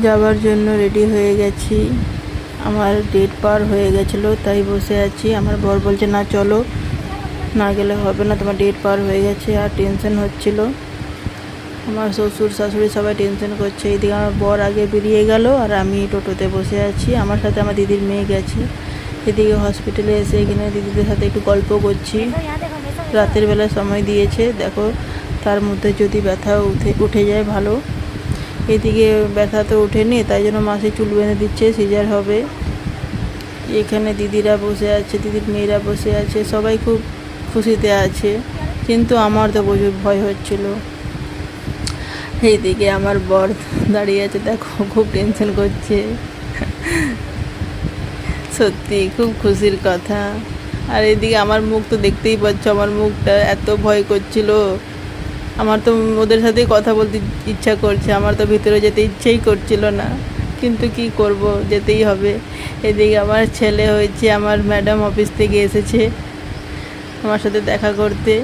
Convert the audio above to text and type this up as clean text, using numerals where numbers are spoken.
যাওয়ার জন্য রেডি হয়ে গেছি। আমার ডেট পার হয়ে গেছিলো, তাই বসে আছি। আমার বর বলছে না চলো, না গেলে হবে না, তোমার ডেট পার হয়ে গেছে। আর টেনশন হচ্ছিল, আমার শ্বশুর শাশুড়ি সবাই টেনশন করছে। এইদিকে আমার বর আগে বেরিয়ে গেল আর আমি টোটোতে বসে আছি। আমার সাথে আমার দিদির মেয়ে গেছে। এদিকে হসপিটালে এসে এখানে দিদিদের সাথে একটু গল্প করছি। রাতের বেলা সময় দিয়েছে, দেখো তার মধ্যে যদি ব্যথা উঠে যায় ভালো। এদিকে ব্যথা তো ওঠেনি, তাই জন্য মাসে চুল বেঁধে দিচ্ছে, সিজার হবে। এখানে দিদিরা বসে আছে, দিদির মেয়েরা বসে আছে, সবাই খুব খুশিতে আছে, কিন্তু আমার তো প্রচুর ভয় হচ্ছিল। এইদিকে আমার বর দাঁড়িয়ে আছে, দেখো খুব টেনশন করছে। সত্যি খুব খুশির কথা। আর এদিকে আমার মুখ তো দেখতেই পাচ্ছ, আমার মুখটা এত ভয় করছিল। আমার তো ওদের সাথে কথা বলতে ইচ্ছা করছে, আমার তো ভিতরে যেতে ইচ্ছেই করছিল না, কিন্তু কি করব, যেতেই হবে। এদিকে আমার ছেলে হয়েছে, আমার ম্যাডাম অফিস থেকে এসেছে আমার সাথে দেখা করতে।